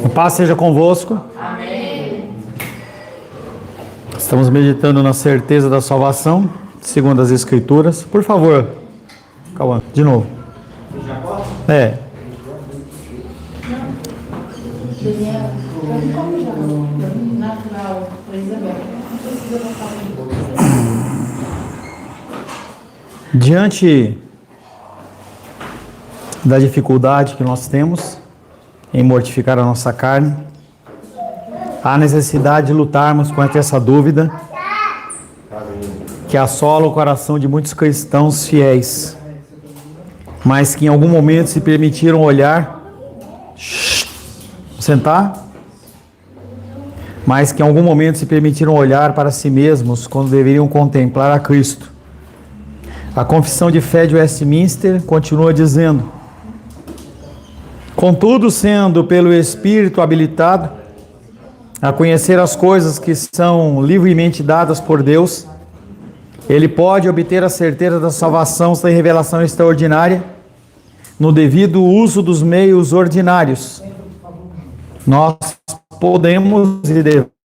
A paz seja convosco. Amém. Estamos meditando na certeza da salvação, segundo as Escrituras. Por favor, Cauã, de novo. Natural, diante da dificuldade que nós temos em mortificar a nossa carne, há necessidade de lutarmos contra essa dúvida que assola o coração de muitos cristãos fiéis, mas que em algum momento se permitiram olhar, sentar, mas que em algum momento se permitiram olhar para si mesmos quando deveriam contemplar a Cristo. A Confissão de Fé de Westminster continua dizendo: contudo, sendo pelo Espírito habilitado a conhecer as coisas que são livremente dadas por Deus, ele pode obter a certeza da salvação sem revelação extraordinária, no devido uso dos meios ordinários. Nós podemos e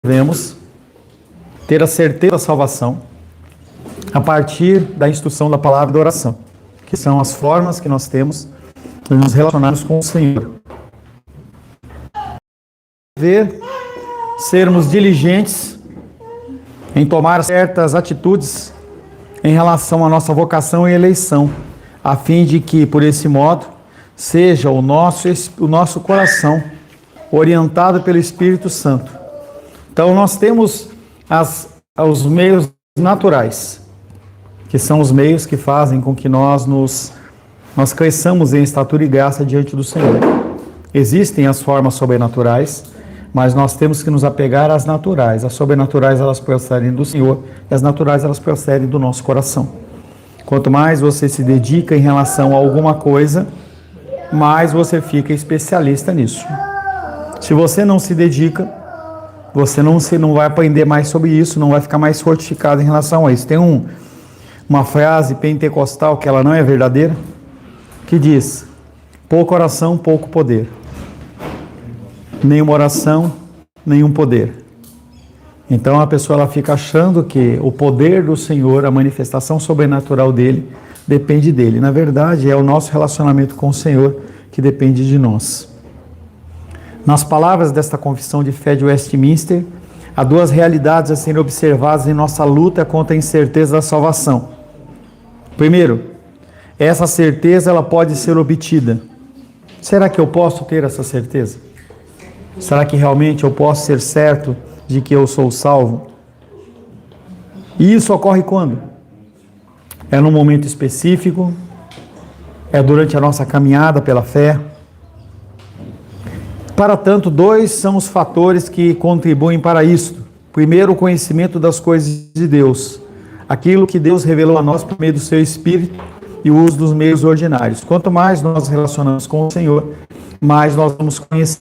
devemos ter a certeza da salvação a partir da instrução da palavra e da oração, que são as formas que nós temos de nos relacionarmos com o Senhor. Sermos diligentes em tomar certas atitudes em relação à nossa vocação e eleição, a fim de que, por esse modo, seja o nosso coração orientado pelo Espírito Santo. Então, nós temos os meios naturais, que são os meios que fazem com que nós cresçamos em estatura e graça diante do Senhor. Existem as formas sobrenaturais, mas nós temos que nos apegar às naturais. As sobrenaturais, elas procedem do Senhor, e as naturais, elas procedem do nosso coração. Quanto mais você se dedica em relação a alguma coisa, mais você fica especialista nisso. Se você não se dedica, você não vai aprender mais sobre isso, não vai ficar mais fortificado em relação a isso. Tem uma frase pentecostal, que ela não é verdadeira, que diz: pouca oração, pouco poder. Nenhuma oração, nenhum poder. Então a pessoa ela fica achando que o poder do Senhor, a manifestação sobrenatural dele, depende dele. Na verdade, é o nosso relacionamento com o Senhor que depende de nós. Nas palavras desta Confissão de Fé de Westminster, há duas realidades a serem observadas em nossa luta contra a incerteza da salvação. Primeiro, essa certeza ela pode ser obtida. Será que eu posso ter essa certeza? Será que realmente eu posso ser certo de que eu sou salvo? E isso ocorre quando? É num momento específico? É durante a nossa caminhada pela fé? Para tanto, dois são os fatores que contribuem para isto. Primeiro, o conhecimento das coisas de Deus. Aquilo que Deus revelou a nós por meio do seu Espírito e o uso dos meios ordinários. Quanto mais nós nos relacionamos com o Senhor, mais nós vamos conhecer.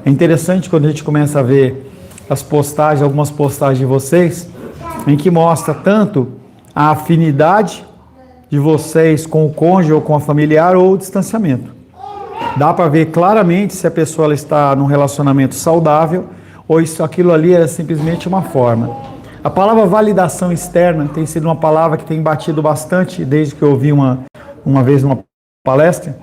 É interessante quando a gente começa a ver algumas postagens de vocês, em que mostra tanto a afinidade de vocês com o cônjuge ou com a familiar ou o distanciamento. Dá para ver claramente se a pessoa ela está num relacionamento saudável ou isso, aquilo ali é simplesmente uma forma. A palavra validação externa tem sido uma palavra que tem batido bastante desde que eu ouvi uma vez numa palestra,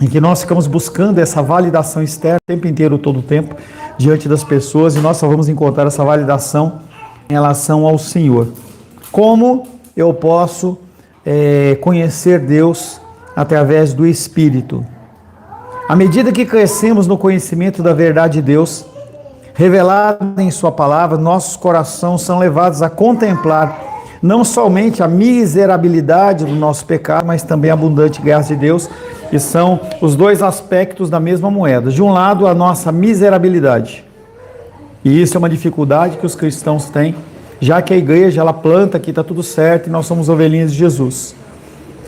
em que nós ficamos buscando essa validação externa o tempo inteiro, todo o tempo, diante das pessoas, e nós só vamos encontrar essa validação em relação ao Senhor. Como eu posso conhecer Deus através do Espírito? À medida que crescemos no conhecimento da verdade de Deus, revelada em Sua palavra, nossos corações são levados a contemplar não somente a miserabilidade do nosso pecado, mas também a abundante graça de Deus, que são os dois aspectos da mesma moeda. De um lado, a nossa miserabilidade. E isso é uma dificuldade que os cristãos têm, já que a igreja ela planta que está tudo certo e nós somos ovelhinhas de Jesus.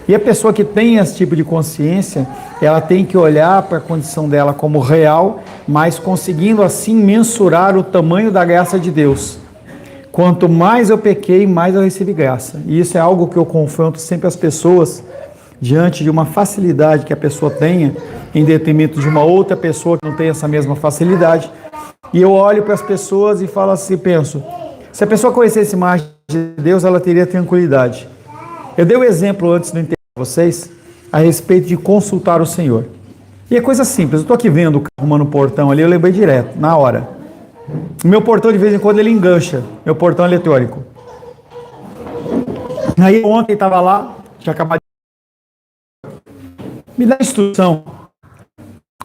E a pessoa que tem esse tipo de consciência, ela tem que olhar para a condição dela como real, mas conseguindo assim mensurar o tamanho da graça de Deus. Quanto mais eu pequei, mais eu recebi graça. E isso é algo que eu confronto sempre as pessoas diante de uma facilidade que a pessoa tenha, em detrimento de uma outra pessoa que não tem essa mesma facilidade. E eu olho para as pessoas e falo assim, penso, se a pessoa conhecesse mais de Deus, ela teria tranquilidade. Eu dei o exemplo antes do enterro para vocês, a respeito de consultar o Senhor. E é coisa simples, eu estou aqui vendo o carro arrumando o portão ali, eu lembrei direto, na hora. O meu portão de vez em quando ele engancha, meu portão eletrônico. Aí ontem estava lá, tinha acabado de... Me dá instrução,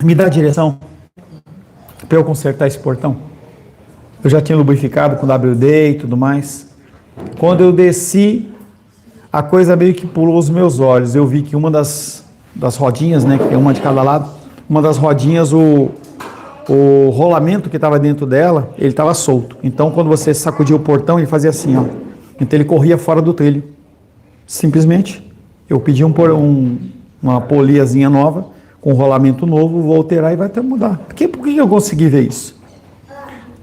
me dá direção para eu consertar esse portão. Eu já tinha lubrificado com WD e tudo mais. Quando eu desci, a coisa meio que pulou os meus olhos. Eu vi que uma das rodinhas, né, que tem uma de cada lado, uma das rodinhas, o rolamento que estava dentro dela, ele estava solto. Então, quando você sacudia o portão, ele fazia assim, ó. Então, ele corria fora do trilho. Simplesmente, eu pedi uma poliazinha nova, com rolamento novo, vou alterar e vai até mudar. Por que eu consegui ver isso?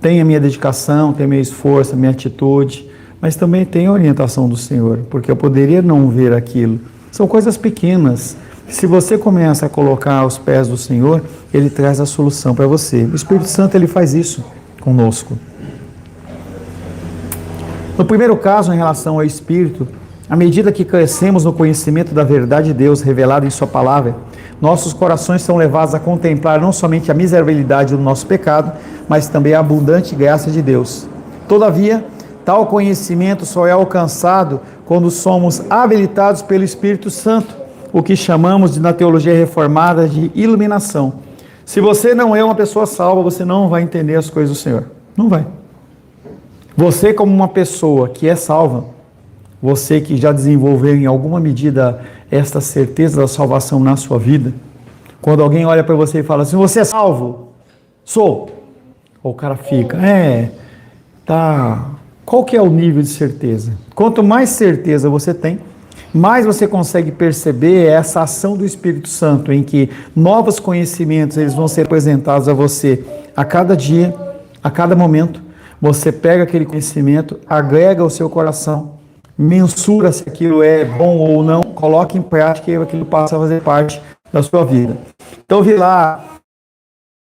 Tem a minha dedicação, tem meu esforço, a minha atitude, mas também tem a orientação do Senhor, porque eu poderia não ver aquilo. São coisas pequenas. Se você começa a colocar aos pés do Senhor, Ele traz a solução para você. O Espírito Santo, Ele faz isso conosco. No primeiro caso, em relação ao Espírito, à medida que crescemos no conhecimento da verdade de Deus revelada em Sua Palavra, nossos corações são levados a contemplar não somente a miserabilidade do nosso pecado, mas também a abundante graça de Deus. Todavia, tal conhecimento só é alcançado quando somos habilitados pelo Espírito Santo, o que chamamos na teologia reformada de iluminação. Se você não é uma pessoa salva, você não vai entender as coisas do Senhor. Não vai. Você, como uma pessoa que é salva, você que já desenvolveu em alguma medida esta certeza da salvação na sua vida, quando alguém olha para você e fala assim, você é salvo? Sou. Ou o cara fica, tá. Qual que é o nível de certeza? Quanto mais certeza você tem, mais você consegue perceber essa ação do Espírito Santo, em que novos conhecimentos eles vão ser apresentados a você a cada dia, a cada momento. Você pega aquele conhecimento, agrega ao seu coração, mensura se aquilo é bom ou não, coloca em prática e aquilo passa a fazer parte da sua vida. Então eu vi lá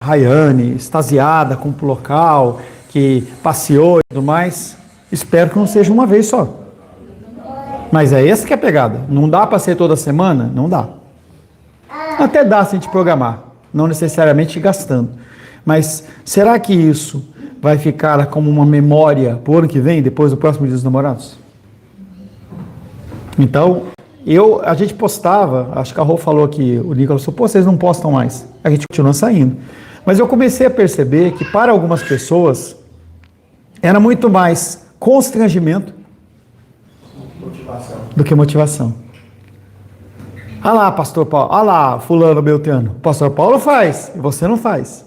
Rayane, extasiada com o local, que passeou e tudo mais. Espero que não seja uma vez só. Mas é essa que é a pegada. Não dá para ser toda semana? Não dá. Até dá se a gente programar, não necessariamente gastando. Mas será que isso vai ficar como uma memória para o ano que vem, depois do próximo Dia dos Namorados? Então, a gente postava, acho que a Rô falou aqui, o Nicolas falou, vocês não postam mais. A gente continua saindo. Mas eu comecei a perceber que para algumas pessoas era muito mais constrangimento do que motivação. Ah lá, pastor Paulo, ah lá, fulano, beltrano. O pastor Paulo faz, e você não faz.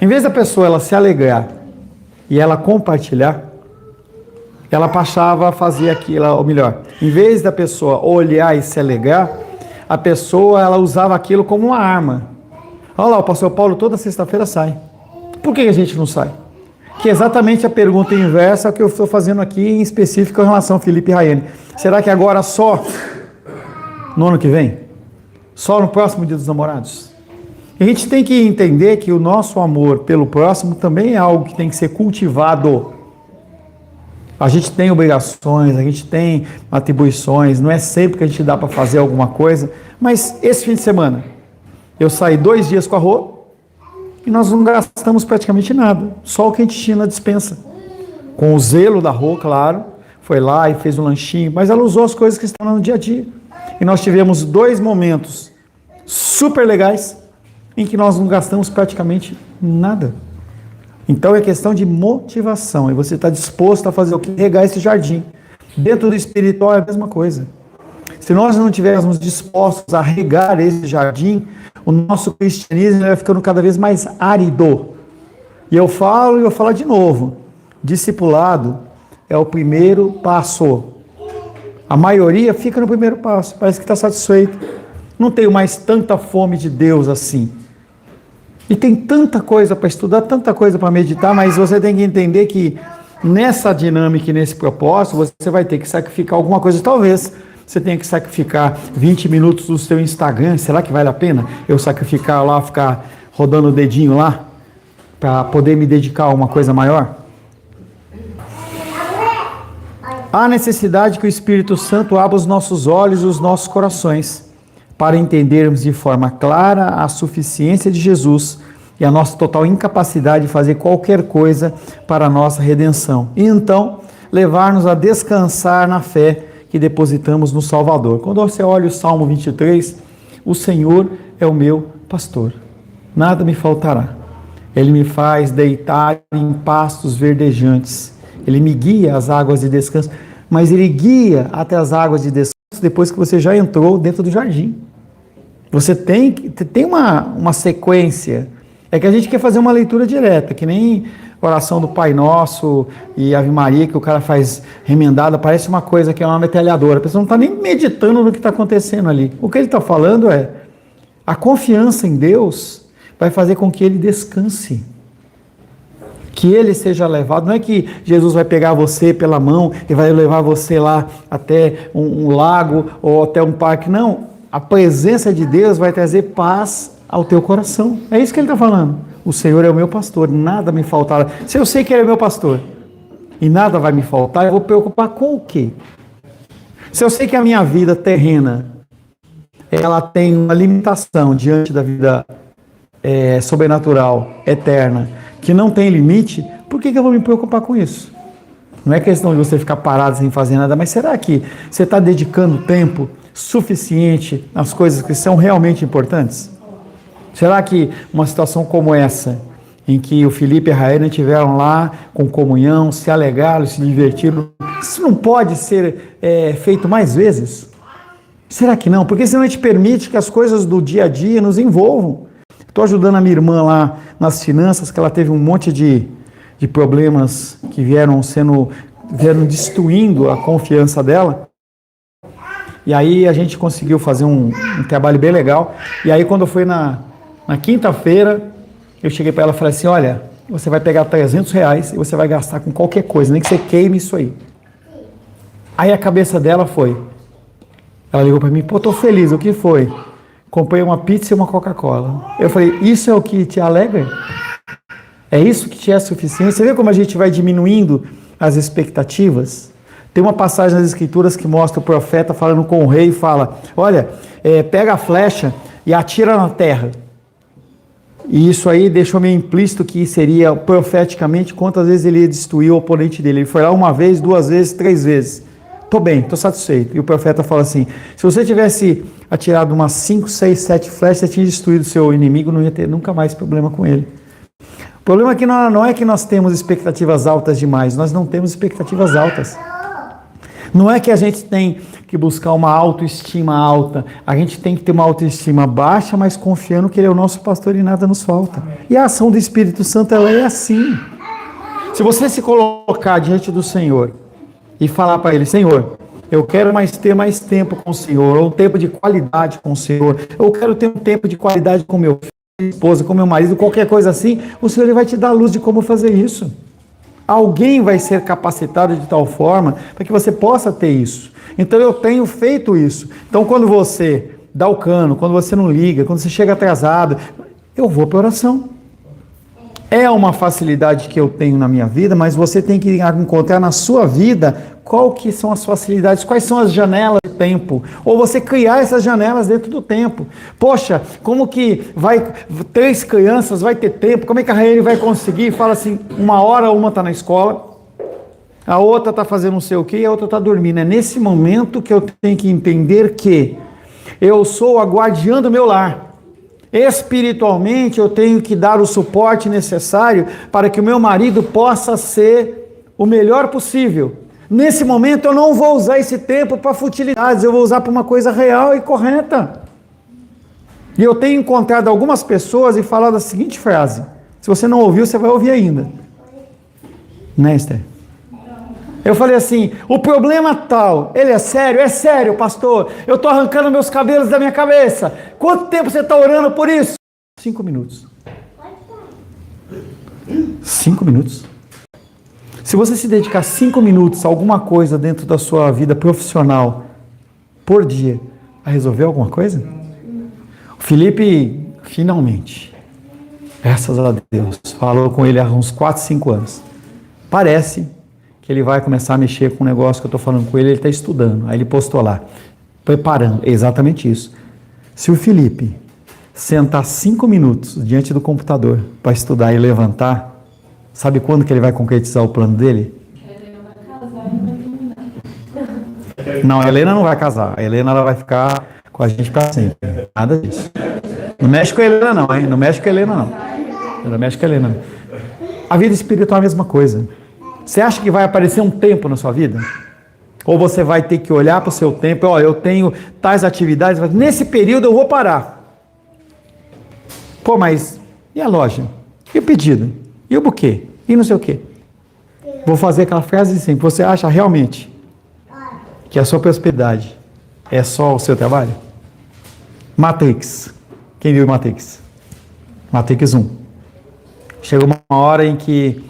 Em vez da pessoa ela se alegrar e ela compartilhar, ela passava a fazer aquilo, ou melhor, em vez da pessoa olhar e se alegrar, a pessoa ela usava aquilo como uma arma. Olha lá, o pastor Paulo toda sexta-feira sai. Por que a gente não sai? Que é exatamente a pergunta inversa que eu estou fazendo aqui, em específico em relação a Felipe e Rayane. Será que agora só no ano que vem? Só no próximo Dia dos Namorados? A gente tem que entender que o nosso amor pelo próximo também é algo que tem que ser cultivado. A gente tem obrigações, a gente tem atribuições, não é sempre que a gente dá para fazer alguma coisa, mas esse fim de semana, eu saí 2 dias com a Rô, e nós não gastamos praticamente nada, só o que a gente tinha na despensa. Com o zelo da Rô, claro, foi lá e fez um lanchinho, mas ela usou as coisas que estão no dia a dia. E nós tivemos 2 momentos super legais, em que nós não gastamos praticamente nada. Então é questão de motivação, e você está disposto a fazer o que? Regar esse jardim. Dentro do espiritual é a mesma coisa. Se nós não estivermos dispostos a regar esse jardim, o nosso cristianismo vai ficando cada vez mais árido. E eu falo de novo, discipulado é o primeiro passo. A maioria fica no primeiro passo, parece que está satisfeito. Não tenho mais tanta fome de Deus assim. E tem tanta coisa para estudar, tanta coisa para meditar, mas você tem que entender que nessa dinâmica e nesse propósito, você vai ter que sacrificar alguma coisa. Talvez você tem que sacrificar 20 minutos do seu Instagram, será que vale a pena eu sacrificar lá, ficar rodando o dedinho lá, para poder me dedicar a uma coisa maior? Há necessidade que o Espírito Santo abra os nossos olhos e os nossos corações, para entendermos de forma clara a suficiência de Jesus e a nossa total incapacidade de fazer qualquer coisa para a nossa redenção. E então, levar-nos a descansar na fé que depositamos no Salvador. Quando você olha o Salmo 23, o Senhor é o meu pastor, nada me faltará. Ele me faz deitar em pastos verdejantes, Ele me guia às águas de descanso, mas Ele guia até as águas de descanso depois que você já entrou dentro do jardim. Você tem uma sequência. É que a gente quer fazer uma leitura direta, que nem oração do Pai Nosso e Ave Maria, que o cara faz remendada, parece uma coisa que é uma metralhadora. A pessoa não está nem meditando no que está acontecendo ali. O que ele está falando é, a confiança em Deus vai fazer com que ele descanse, que ele seja levado. Não é que Jesus vai pegar você pela mão e vai levar você lá até um lago ou até um parque. Não, a presença de Deus vai trazer paz ao teu coração. É isso que ele está falando. O Senhor é o meu pastor, nada me faltará. Se eu sei que Ele é o meu pastor e nada vai me faltar, eu vou me preocupar com o quê? Se eu sei que a minha vida terrena, ela tem uma limitação diante da vida sobrenatural, eterna, que não tem limite, por que eu vou me preocupar com isso? Não é questão de você ficar parado sem fazer nada, mas será que você está dedicando tempo suficiente nas coisas que são realmente importantes? Será que uma situação como essa, em que o Felipe e a Raena estiveram lá com comunhão, se alegraram, se divertiram, isso não pode ser feito mais vezes? Será que não? Porque senão a gente permite que as coisas do dia a dia nos envolvam. Estou ajudando a minha irmã lá nas finanças, que ela teve um monte de problemas que vieram destruindo a confiança dela. E aí a gente conseguiu fazer um trabalho bem legal. E aí quando foi na quinta-feira, eu cheguei para ela e falei assim, olha, você vai pegar R$300 e você vai gastar com qualquer coisa, nem que você queime isso aí. Aí a cabeça dela foi, ela ligou para mim, pô, tô feliz, o que foi? Comprei uma pizza e uma Coca-Cola. Eu falei, isso é o que te alegra? É isso que te é suficiente? Você vê como a gente vai diminuindo as expectativas? Tem uma passagem nas Escrituras que mostra o profeta falando com o rei e fala, olha, pega a flecha e atira na terra. E isso aí deixou meio implícito que seria profeticamente quantas vezes ele ia destruir o oponente dele. Ele foi lá uma vez, 2 vezes, 3 vezes. Estou bem, estou satisfeito. E o profeta fala assim, se você tivesse atirado umas 5, 6, 7 flechas, você tinha destruído o seu inimigo, não ia ter nunca mais problema com ele. O problema é que não é que nós temos expectativas altas demais, nós não temos expectativas altas. Não é que a gente tem que buscar uma autoestima alta, a gente tem que ter uma autoestima baixa, mas confiando que Ele é o nosso pastor e nada nos falta. E a ação do Espírito Santo, ela é assim. Se você se colocar diante do Senhor e falar para Ele, Senhor, eu quero ter mais tempo com o Senhor, ou um tempo de qualidade com o Senhor, eu quero ter um tempo de qualidade com meu filho, minha esposa, com meu marido, qualquer coisa assim, o Senhor vai te dar a luz de como fazer isso. Alguém vai ser capacitado de tal forma para que você possa ter isso. Então eu tenho feito isso. Então quando você dá o cano, quando você não liga, quando você chega atrasado, eu vou para oração. É uma facilidade que eu tenho na minha vida, mas você tem que encontrar na sua vida qual que são as facilidades, quais são as janelas de tempo, ou você criar essas janelas dentro do tempo. Poxa, como que 3 crianças vai ter tempo, como é que a Raine vai conseguir? Fala assim, 1 hora uma está na escola, a outra está fazendo não sei o que e a outra está dormindo. É nesse momento que eu tenho que entender que eu sou a guardiã do meu lar. Espiritualmente eu tenho que dar o suporte necessário para que o meu marido possa ser o melhor possível. Nesse momento eu não vou usar esse tempo para futilidades, eu vou usar para uma coisa real e correta. E eu tenho encontrado algumas pessoas e falado a seguinte frase, se você não ouviu, você vai ouvir ainda. Né, Esther? Eu falei assim, o problema tal, ele é sério? É sério, pastor. Eu estou arrancando meus cabelos da minha cabeça. Quanto tempo você está orando por isso? 5 minutos. 5 minutos. Se você se dedicar 5 minutos a alguma coisa dentro da sua vida profissional, por dia, vai resolver alguma coisa? O Felipe, finalmente, graças a Deus, falou com ele há uns 4, 5 anos. Parece que ele vai começar a mexer com o negócio que eu estou falando com ele, ele está estudando. Aí ele postou lá, preparando, exatamente isso. Se o Felipe sentar 5 minutos diante do computador para estudar e levantar, sabe quando que ele vai concretizar o plano dele? Não, a Helena não vai casar. A Helena ela vai ficar com a gente para sempre. Nada disso. Não mexe com a Helena não, hein? Não mexe com a Helena não. Não mexe com a Helena não. A vida espiritual é a mesma coisa. Você acha que vai aparecer um tempo na sua vida? Ou você vai ter que olhar para o seu tempo, ó, eu tenho tais atividades, mas nesse período eu vou parar. Pô, mas e a loja? E o pedido? E o buquê? E não sei o quê? Vou fazer aquela frase assim, você acha realmente que a sua prosperidade é só o seu trabalho? Matrix. Quem viu Matrix? Matrix 1. Chega uma hora em que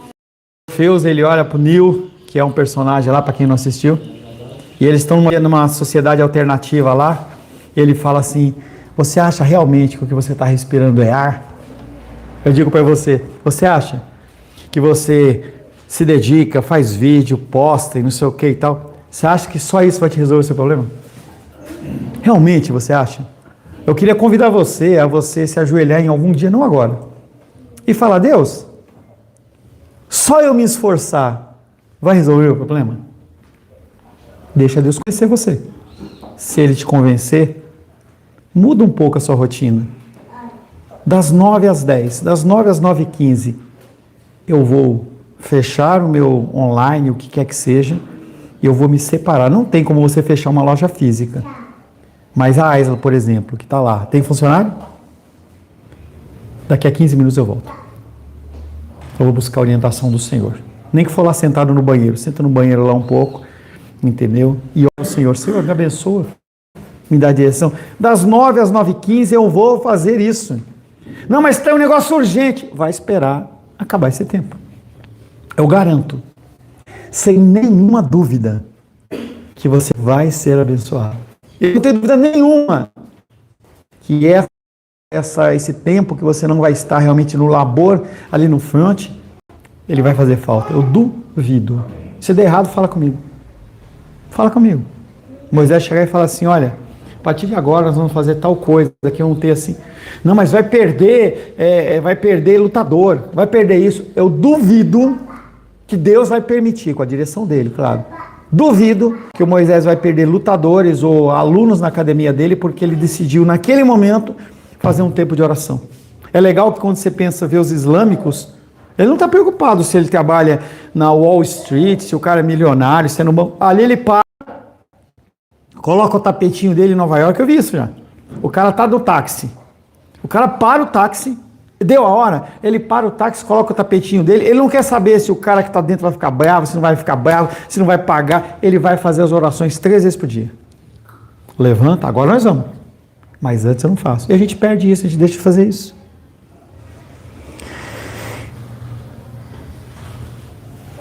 Morpheus, ele olha para o Neo, que é um personagem lá, para quem não assistiu, e eles estão numa sociedade alternativa lá, e ele fala assim, você acha realmente que o que você está respirando é ar? Eu digo para você, você acha que você se dedica, faz vídeo, posta e não sei o que e tal, você acha que só isso vai te resolver o seu problema? Realmente você acha? Eu queria convidar você a você se ajoelhar em algum dia, não agora, e falar, Deus, só eu me esforçar vai resolver o problema? Deixa Deus conhecer você. Se Ele te convencer, muda um pouco a sua rotina. Das 9 às 10, das 9 às 9h15, eu vou fechar o meu online, o que quer que seja, e eu vou me separar. Não tem como você fechar uma loja física. Mas a Aisla, por exemplo, que está lá, tem funcionário? Daqui a 15 minutos eu volto. Eu vou buscar a orientação do Senhor. Nem que for lá sentado no banheiro. Senta no banheiro lá um pouco, entendeu? E olha o Senhor. Senhor, me abençoa. Me dá a direção. Das 9 às 9h15 eu vou fazer isso. Não, mas tem um negócio urgente. Vai esperar acabar esse tempo. Eu garanto, sem nenhuma dúvida, que você vai ser abençoado. Eu não tenho dúvida nenhuma que esse tempo que você não vai estar realmente no labor, ali no front, ele vai fazer falta. Eu duvido. Se der errado, fala comigo. Fala comigo. Moisés chegar e falar assim, olha, a partir de agora nós vamos fazer tal coisa, daqui vamos ter assim. Não, mas vai perder lutador, vai perder isso. Eu duvido que Deus vai permitir, com a direção dele, claro. Duvido que o Moisés vai perder lutadores ou alunos na academia dele, porque ele decidiu, naquele momento, fazer um tempo de oração. É legal que quando você pensa ver os islâmicos, ele não está preocupado se ele trabalha na Wall Street, se o cara é milionário, se é no banco. Ali ele para, coloca o tapetinho dele em Nova York, eu vi isso já. O cara está no táxi. O cara para o táxi, deu a hora, ele para o táxi, coloca o tapetinho dele, ele não quer saber se o cara que está dentro vai ficar bravo, se não vai ficar bravo, se não vai pagar, ele vai fazer as orações 3 vezes por dia. Levanta, agora nós vamos. Mas antes eu não faço. E a gente perde isso, a gente deixa de fazer isso.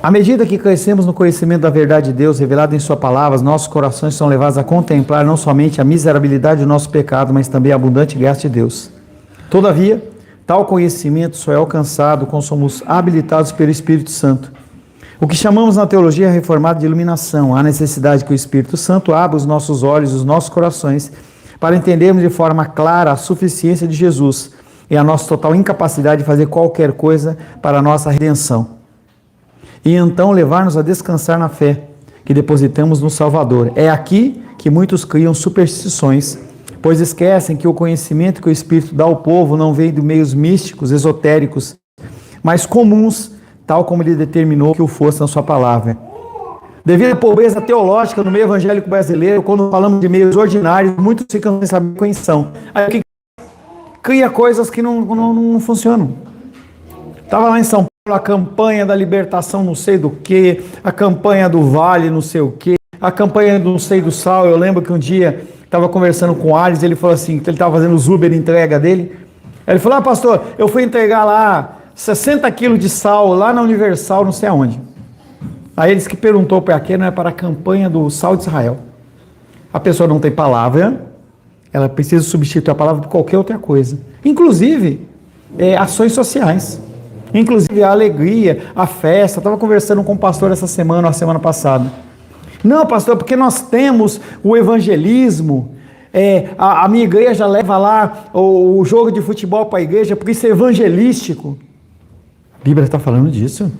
À medida que crescemos no conhecimento da verdade de Deus, revelada em sua palavra, nossos corações são levados a contemplar não somente a miserabilidade do nosso pecado, mas também a abundante graça de Deus. Todavia, tal conhecimento só é alcançado quando somos habilitados pelo Espírito Santo. O que chamamos na teologia reformada de iluminação. Há necessidade que o Espírito Santo abra os nossos olhos e os nossos corações para entendermos de forma clara a suficiência de Jesus e a nossa total incapacidade de fazer qualquer coisa para a nossa redenção. E então levar-nos a descansar na fé que depositamos no Salvador. É aqui que muitos criam superstições, pois esquecem que o conhecimento que o Espírito dá ao povo não vem de meios místicos, esotéricos, mas comuns, tal como ele determinou que o fosse na sua palavra. Devido à pobreza teológica no meio evangélico brasileiro, quando falamos de meios ordinários, muitos ficam sem saber quem são. Aí que cria coisas que não funcionam. Estava lá em São Paulo a campanha da libertação não sei do que, a campanha do vale não sei o que, a campanha do não sei do sal. Eu lembro que um dia estava conversando com o Ares, ele falou assim, que ele estava fazendo os Uber entrega dele. Ele falou, pastor, eu fui entregar lá 60 quilos de sal lá na Universal, não sei aonde. Aí ele disse que perguntou para quê, não é para a campanha do sal de Israel. A pessoa não tem palavra, ela precisa substituir a palavra por qualquer outra coisa. Inclusive, ações sociais. Inclusive a alegria, a festa. Eu estava conversando com um pastor essa semana, ou a semana passada. Não, pastor, porque nós temos o evangelismo, a minha igreja leva lá o jogo de futebol para a igreja, porque isso é evangelístico. A Bíblia está falando disso.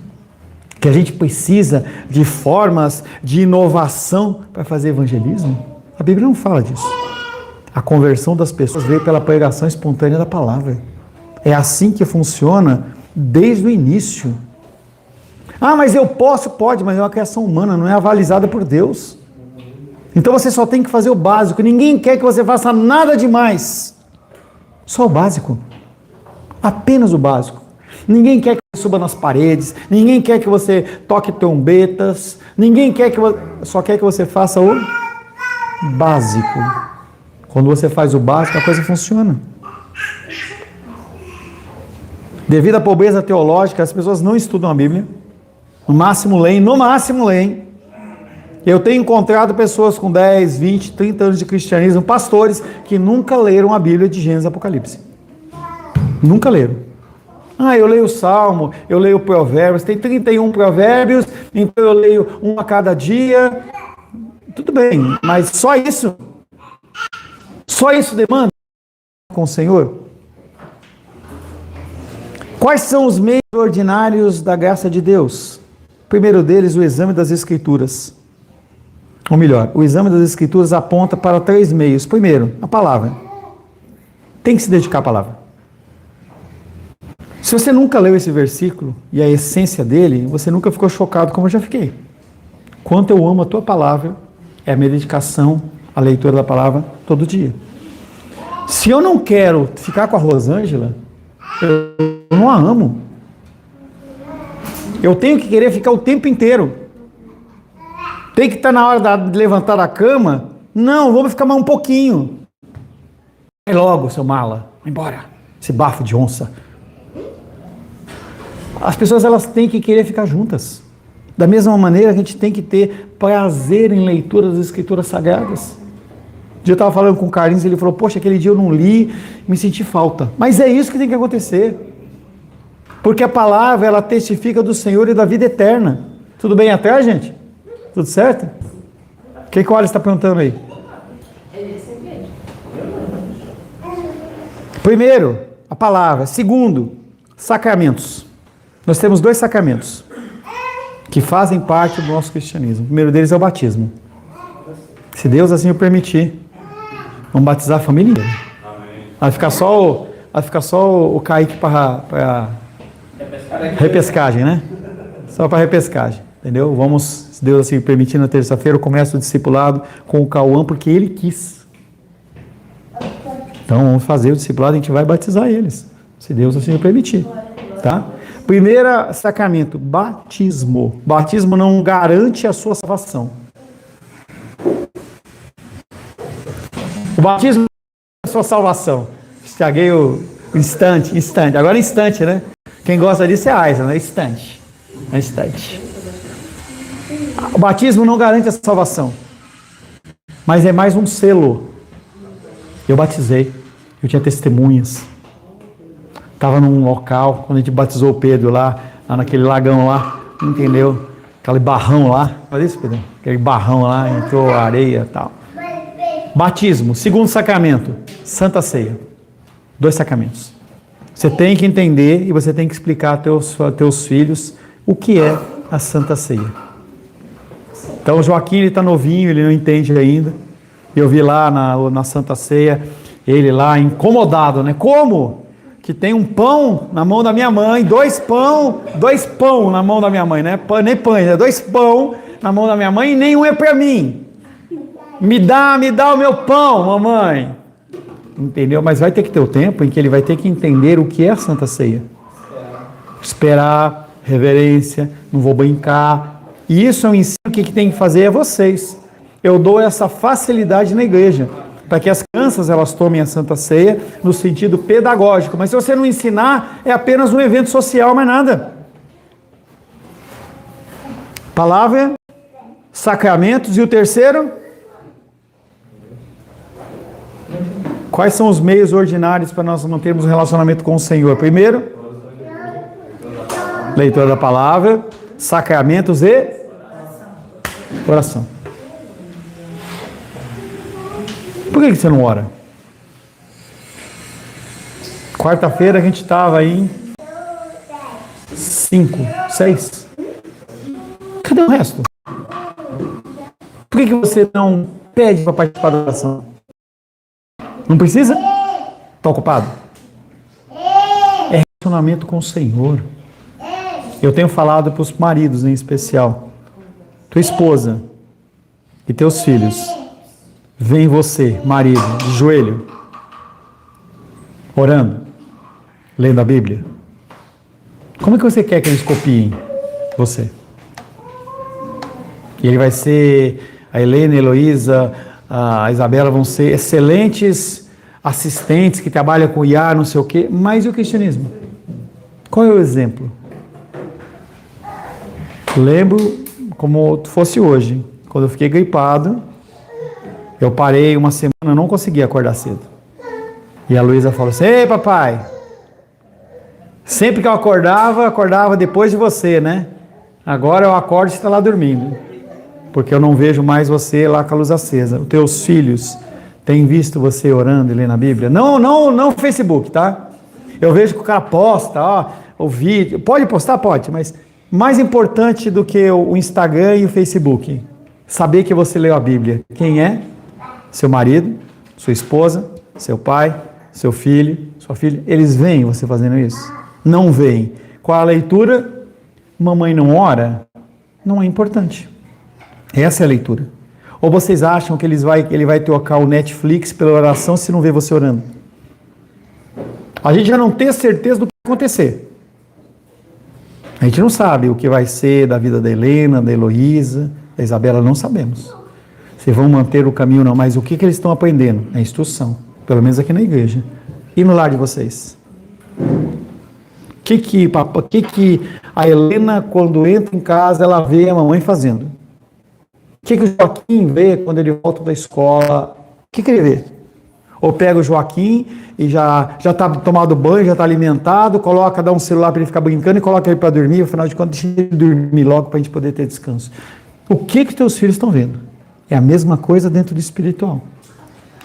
Que a gente precisa de formas de inovação para fazer evangelismo. A Bíblia não fala disso. A conversão das pessoas veio pela pregação espontânea da palavra. É assim que funciona desde o início. Ah, mas eu posso? Pode, mas é uma criação humana, não é avalizada por Deus. Então você só tem que fazer o básico. Ninguém quer que você faça nada demais. Só o básico. Apenas o básico. Ninguém quer que você suba nas paredes. Ninguém quer que você toque trombetas. Ninguém quer que você... Só quer que você faça o básico. Quando você faz o básico, a coisa funciona. Devido à pobreza teológica, as pessoas não estudam a Bíblia. No máximo leem. Eu tenho encontrado pessoas com 10, 20, 30 anos de cristianismo, pastores, que nunca leram a Bíblia de Gênesis e Apocalipse. Nunca leram. Ah, eu leio o Salmo, eu leio Provérbios, tem 31 provérbios, então eu leio um a cada dia. Tudo bem, mas só isso? Só isso demanda com o Senhor? Quais são os meios ordinários da graça de Deus? O primeiro deles, o exame das Escrituras. Ou melhor, o exame das Escrituras aponta para 3 meios. Primeiro, a palavra. Tem que se dedicar à palavra. Se você nunca leu esse versículo e a essência dele, você nunca ficou chocado como eu já fiquei. Quanto eu amo a tua palavra, é a minha dedicação à leitura da palavra todo dia. Se eu não quero ficar com a Rosângela, eu não a amo. Eu tenho que querer ficar o tempo inteiro. Tem que estar na hora de levantar da cama. Não, vamos ficar mais um pouquinho. Vai logo, seu mala. Vai embora. Esse bafo de onça. As pessoas, elas têm que querer ficar juntas. Da mesma maneira, a gente tem que ter prazer em leitura das Escrituras Sagradas. Um dia eu estava falando com o Carlinhos e ele falou, poxa, aquele dia eu não li, me senti falta. Mas é isso que tem que acontecer. Porque a palavra, ela testifica do Senhor e da vida eterna. Tudo bem até, gente? Tudo certo? O que o Alisson está perguntando aí? Primeiro, a palavra. Segundo, sacramentos. Nós temos 2 sacramentos que fazem parte do nosso cristianismo. O primeiro deles é o batismo. Se Deus assim o permitir, vamos batizar a família inteira. Vai ficar só o Kaique para repescagem, né? Só para repescagem, entendeu? Vamos, se Deus assim permitir, na terça-feira eu começo o discipulado com o Cauã, porque ele quis. Então vamos fazer o discipulado, a gente vai batizar eles, se Deus assim o permitir, tá? Primeiro sacramento, batismo. Batismo não garante a sua salvação. O batismo é a sua salvação. Estraguei o instante. Agora é instante, né? Quem gosta disso é Aisa, né? Instante. É instante. O batismo não garante a salvação. Mas é mais um selo. Eu batizei. Eu tinha testemunhas. Estava num local, quando a gente batizou o Pedro lá naquele lagão lá, entendeu? Aquele barrão lá. Olha isso, Pedro? Aquele barrão lá, entrou areia e tal. Batismo, segundo sacramento, Santa Ceia. 2 sacramentos. Você tem que entender e você tem que explicar a teus filhos o que é a Santa Ceia. Então o Joaquim, ele está novinho, ele não entende ainda. Eu vi lá na Santa Ceia, ele lá incomodado, né? Como? Que tem um pão na mão da minha mãe, 2 pão na mão da minha mãe, né? Nem pães, né? 2 pão na mão da minha mãe e nenhum é para mim. Me dá o meu pão, mamãe. Entendeu? Mas vai ter que ter o tempo em que ele vai ter que entender o que é a Santa Ceia. Esperar, reverência, não vou brincar. E isso é um ensino que tem que fazer a vocês. Eu dou essa facilidade na igreja, para que as crianças elas tomem a Santa Ceia no sentido pedagógico. Mas se você não ensinar, é apenas um evento social, mais nada. Palavra, sacramentos e o terceiro? Quais são os meios ordinários para nós mantermos um relacionamento com o Senhor? Primeiro, leitura da palavra, sacramentos e oração. Por que você não ora? Quarta-feira a gente estava em 5, 6. Cadê o resto? Por que você não pede para participar da oração? Não precisa? Está ocupado? É relacionamento com o Senhor. Eu tenho falado para os maridos em especial. Tua esposa e teus filhos. Vem você, marido, de joelho, orando, lendo a Bíblia. Como é que você quer que eles copiem você? E ele vai ser, a Helena, a Heloísa, a Isabela vão ser excelentes assistentes que trabalham com IA, não sei o quê, mas e o cristianismo? Qual é o exemplo? Lembro como fosse hoje, quando eu fiquei gripado, eu parei uma semana, não consegui acordar cedo. E a Luísa falou assim: ei papai, sempre que eu acordava depois de você, né? Agora eu acordo e você está lá dormindo. Porque eu não vejo mais você lá com a luz acesa. Os teus filhos têm visto você orando e lendo a Bíblia? Não no Facebook, tá? Eu vejo que o cara posta, ó, o vídeo. Pode postar? Pode, mas mais importante do que o Instagram e o Facebook, saber que você leu a Bíblia. Quem é? Seu marido, sua esposa, seu pai, seu filho, sua filha. Eles veem você fazendo isso? Não veem. Qual a leitura? Mamãe não ora? Não é importante. Essa é a leitura. Ou vocês acham que ele vai trocar o Netflix pela oração se não vê você orando? A gente já não tem certeza do que vai acontecer. A gente não sabe o que vai ser da vida da Helena, da Heloísa, da Isabela, não sabemos. Se vão manter o caminho ou não, mas o que eles estão aprendendo? É instrução, pelo menos aqui na igreja. E no lar de vocês? O que a Helena, quando entra em casa, ela vê a mamãe fazendo? O que o Joaquim vê quando ele volta da escola? O que ele vê? Ou pega o Joaquim e já está tomado banho, já está alimentado, dá um celular para ele ficar brincando e coloca ele para dormir, afinal de contas, deixa ele dormir logo para a gente poder ter descanso. O que os teus filhos estão vendo? É a mesma coisa dentro do espiritual.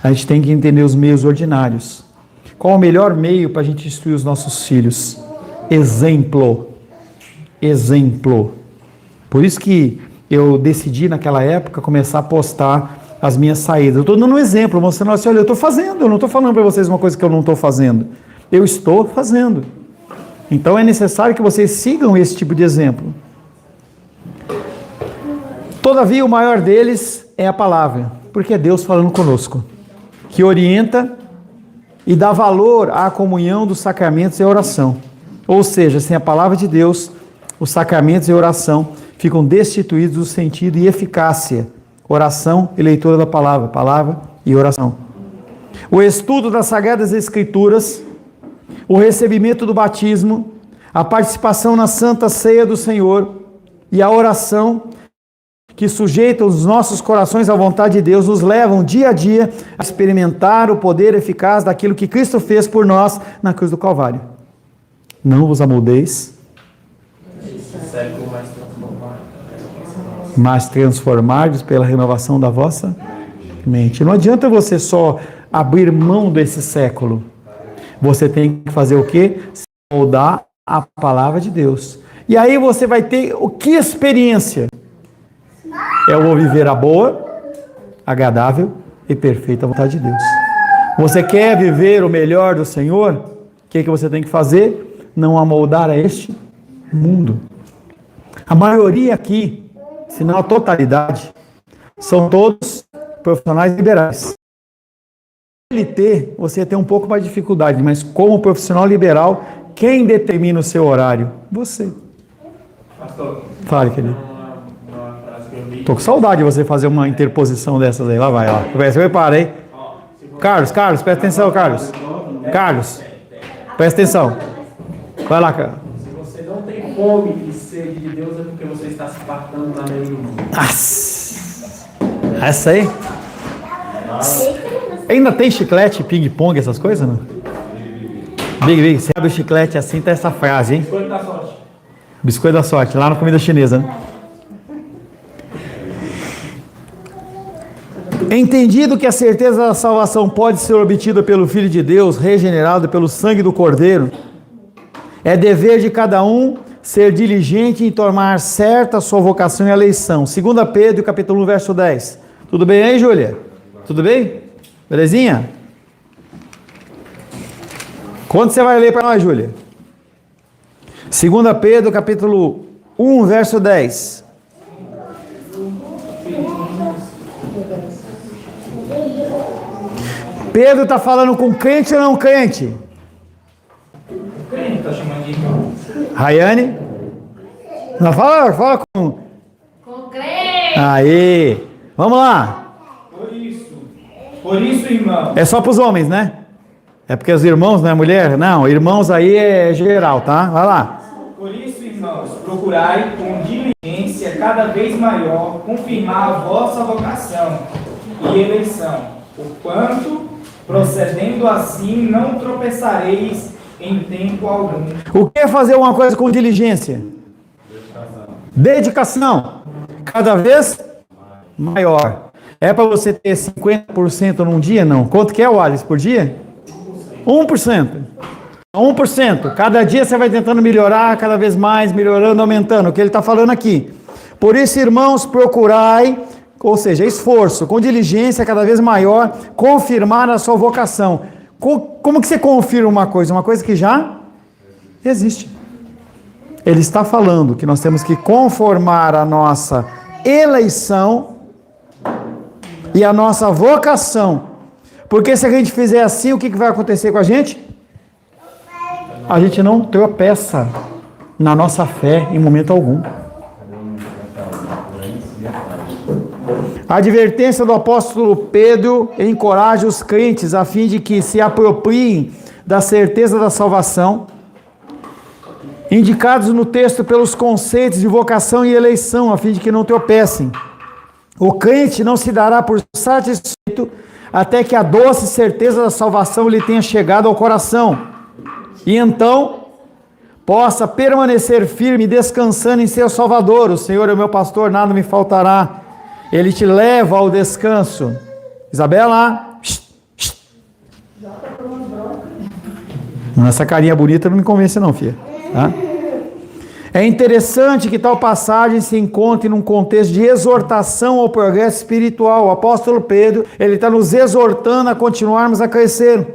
A gente tem que entender os meios ordinários. Qual o melhor meio para a gente instruir os nossos filhos? Exemplo. Exemplo. Por isso que eu decidi naquela época começar a postar as minhas saídas. Eu estou dando um exemplo, mostrando assim, olha, eu estou fazendo, eu não estou falando para vocês uma coisa que eu não estou fazendo. Eu estou fazendo. Então é necessário que vocês sigam esse tipo de exemplo. Todavia, o maior deles é a palavra, porque é Deus falando conosco, que orienta e dá valor à comunhão dos sacramentos e à oração. Ou seja, sem a palavra de Deus, os sacramentos e a oração ficam destituídos do sentido e eficácia. Oração e leitura da palavra, palavra e oração. O estudo das Sagradas Escrituras, o recebimento do batismo, a participação na Santa Ceia do Senhor e a oração que sujeitam os nossos corações à vontade de Deus, nos levam dia a dia a experimentar o poder eficaz daquilo que Cristo fez por nós na cruz do Calvário. Não vos amoldeis, mas transformardes pela renovação da vossa mente. Não adianta você só abrir mão desse século. Você tem que fazer o quê? Se moldar a palavra de Deus. E aí você vai ter o que experiência? Eu vou viver a boa, agradável e perfeita vontade de Deus. Você quer viver o melhor do Senhor? O que você tem que fazer? Não amoldar a este mundo. A maioria aqui, se não a totalidade, são todos profissionais liberais. CLT, você tem um pouco mais de dificuldade, mas como profissional liberal, quem determina o seu horário? Você. Pastor, fale, querido. uma frase que eu li. Tô com saudade de você fazer uma interposição dessas aí. Lá vai, ó. Você prepara, hein? Carlos, presta atenção, Carlos. Carlos, presta atenção. Vai lá, cara. Se você não tem fome e sede de Deus, é porque você está se fartando na meio do mundo. Essa aí? Ainda tem chiclete, ping-pong, essas coisas, não? Big, você abre o chiclete assim, tá essa frase, hein? Biscoito da sorte. Biscoito da sorte, lá na comida chinesa, né? Entendido que a certeza da salvação pode ser obtida pelo Filho de Deus, regenerado pelo sangue do Cordeiro, é dever de cada um ser diligente em tomar certa a sua vocação e eleição. 2 Pedro, capítulo 1, verso 10. Tudo bem aí, Júlia? Tudo bem? Belezinha? Quando você vai ler para nós, Júlia? 2 Pedro, capítulo 1, verso 10. Pedro está falando com crente ou não crente? Crente está chamando de irmão. Rayane? Não, fala com... Concreto. Aí, vamos lá. Por isso, irmão. É só para os homens, né? É porque os irmãos não é mulher? Não, irmãos aí é geral, tá? Vai lá. Por isso, irmãos, procurai com diligência cada vez maior confirmar a vossa vocação e eleição, porquanto, procedendo assim, não tropeçareis em tempo algum. O que é fazer uma coisa com diligência? Dedicação. Cada vez maior. É para você ter 50% num dia? Não. Quanto que é, Wallace, por dia? 1%. 1%. Cada dia você vai tentando melhorar, cada vez mais, melhorando, aumentando. O que ele está falando aqui. Por isso, irmãos, procurai, ou seja, esforço, com diligência cada vez maior, confirmar a sua vocação. Como que você confirma uma coisa? Uma coisa que já existe. Ele está falando que nós temos que conformar a nossa eleição e a nossa vocação. Porque se a gente fizer assim, o que vai acontecer com a gente? A gente não tropeça na nossa fé em momento algum. A advertência do apóstolo Pedro encoraja os crentes a fim de que se apropriem da certeza da salvação, indicados no texto pelos conceitos de vocação e eleição, a fim de que não tropecem. O crente não se dará por satisfeito até que a doce certeza da salvação lhe tenha chegado ao coração, e então possa permanecer firme, descansando em seu Salvador. O Senhor é o meu pastor, nada me faltará. Ele te leva ao descanso. Isabela, essa carinha bonita não me convence não, filha. Tá? É interessante que tal passagem se encontre num contexto de exortação ao progresso espiritual. O apóstolo Pedro, ele está nos exortando a continuarmos a crescer.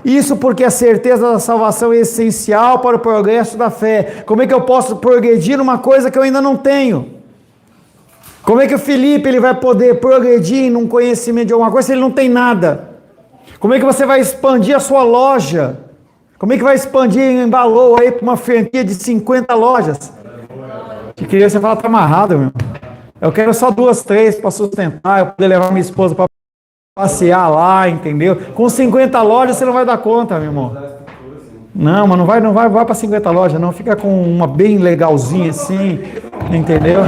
Isso porque a certeza da salvação é essencial para o progresso da fé. Como é que eu posso progredir numa coisa que eu ainda não tenho? Como é que o Felipe ele vai poder progredir num conhecimento de alguma coisa se ele não tem nada? Como é que você vai expandir a sua loja? Como é que vai expandir em valor aí para uma franquia de 50 lojas? Que criança fala, tá amarrado, meu. Eu quero só 2, 3 para sustentar, eu poder levar minha esposa para passear lá, entendeu? Com 50 lojas você não vai dar conta, meu irmão. Não, mas não vai para 50 lojas, não. Fica com uma bem legalzinha assim, entendeu?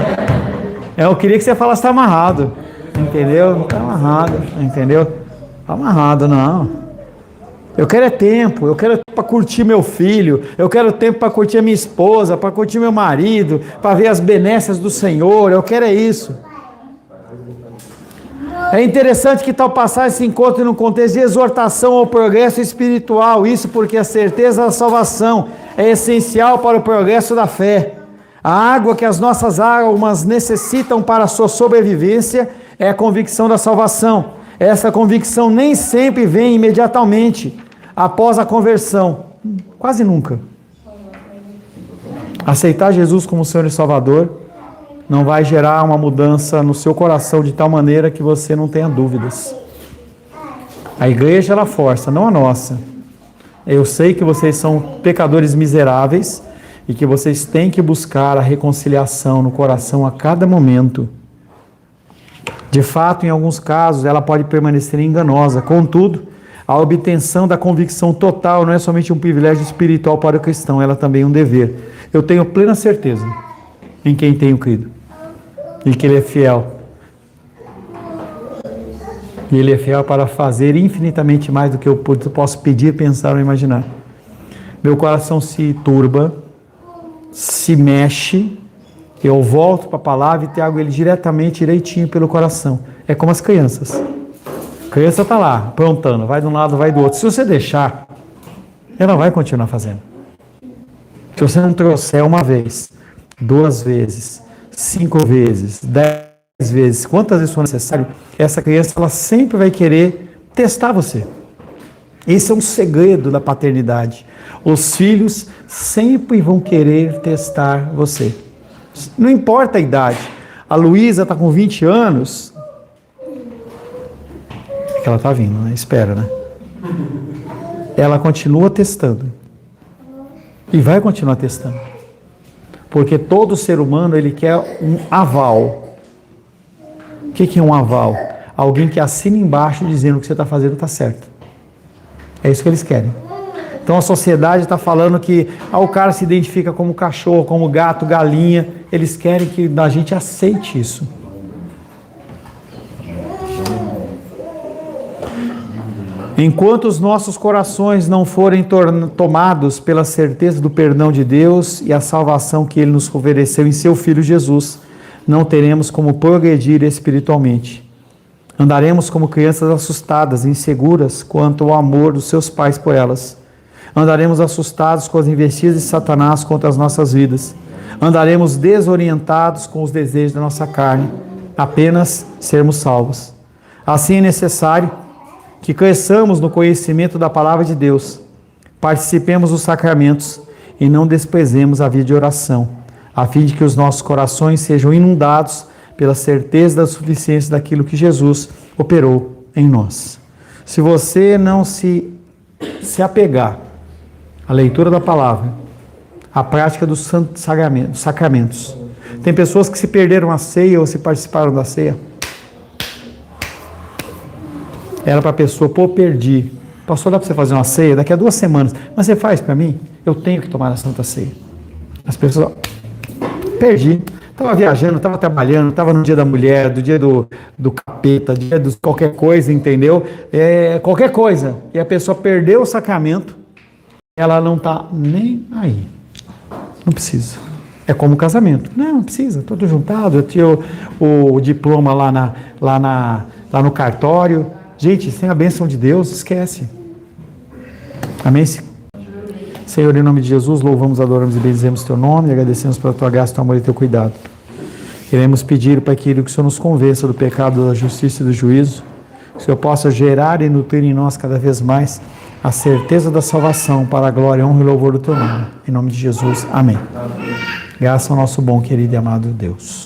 Eu queria que você falasse tá amarrado, entendeu? Não tá amarrado, entendeu? Tá amarrado, não. Eu quero é tempo, eu quero para curtir meu filho, eu quero tempo para curtir a minha esposa, para curtir meu marido, para ver as benesses do Senhor, eu quero é isso. É interessante que tal passagem se encontre num contexto de exortação ao progresso espiritual, isso porque a certeza da salvação é essencial para o progresso da fé. A água que as nossas almas necessitam para a sua sobrevivência é a convicção da salvação. Essa convicção nem sempre vem imediatamente após a conversão, quase nunca. Aceitar Jesus como Senhor e Salvador não vai gerar uma mudança no seu coração de tal maneira que você não tenha dúvidas. A igreja ela força, não a nossa. Eu sei que vocês são pecadores miseráveis e que vocês têm que buscar a reconciliação no coração a cada momento. De fato, em alguns casos, ela pode permanecer enganosa. Contudo, a obtenção da convicção total não é somente um privilégio espiritual para o cristão, ela também é um dever. Eu tenho plena certeza em quem tenho crido e que Ele é fiel. E Ele é fiel para fazer infinitamente mais do que eu posso pedir, pensar ou imaginar. Meu coração se turba, se mexe, eu volto para a palavra e trago ele direitinho pelo coração. É como as crianças. A criança está lá, aprontando, vai de um lado, vai do outro. Se você deixar, ela vai continuar fazendo. Se você não trouxer uma vez, 2 vezes, 5 vezes, 10 vezes, quantas vezes for necessário, essa criança ela sempre vai querer testar você. Esse é um segredo da paternidade. Os filhos sempre vão querer testar você. Não importa a idade. A Luísa está com 20 anos. É que ela está vindo, né? Espera, né? Ela continua testando. E vai continuar testando. Porque todo ser humano, ele quer um aval. O que é um aval? Alguém que assina embaixo dizendo que o que você está fazendo está certo. É isso que eles querem. Então a sociedade está falando que o cara se identifica como cachorro, como gato, galinha. Eles querem que a gente aceite isso. Enquanto os nossos corações não forem tomados pela certeza do perdão de Deus e a salvação que Ele nos ofereceu em Seu Filho Jesus, não teremos como progredir espiritualmente. Andaremos como crianças assustadas, inseguras quanto ao amor dos seus pais por elas. Andaremos assustados com as investidas de Satanás contra as nossas vidas. Andaremos desorientados com os desejos da nossa carne, apenas sermos salvos. Assim é necessário que cresçamos no conhecimento da palavra de Deus, participemos dos sacramentos e não desprezemos a vida de oração, a fim de que os nossos corações sejam inundados pela certeza da suficiência daquilo que Jesus operou em nós. Se você não se apegar à leitura da palavra, à prática dos sacramentos, tem pessoas que se perderam a ceia ou se participaram da ceia, era para a pessoa, perdi. Pastor, dá para você fazer uma ceia daqui a 2 semanas, mas você faz para mim? Eu tenho que tomar a Santa Ceia. As pessoas, perdi. Estava viajando, estava trabalhando, estava no dia da mulher, do dia do capeta, dia de qualquer coisa, entendeu? Qualquer coisa. E a pessoa perdeu o sacramento, ela não está nem aí. Não precisa. É como o casamento. Não precisa, tudo juntado. Eu tinha o diploma lá no cartório. Gente, sem a bênção de Deus, esquece. Amém? Senhor, em nome de Jesus, louvamos, adoramos e bendizemos Teu nome, e agradecemos pela Tua graça, Teu amor e Teu cuidado. Queremos pedir para que o Senhor nos convença do pecado, da justiça e do juízo, que o Senhor possa gerar e nutrir em nós cada vez mais a certeza da salvação para a glória, honra e louvor do Teu nome. Em nome de Jesus, amém. Graças ao nosso bom, querido e amado Deus.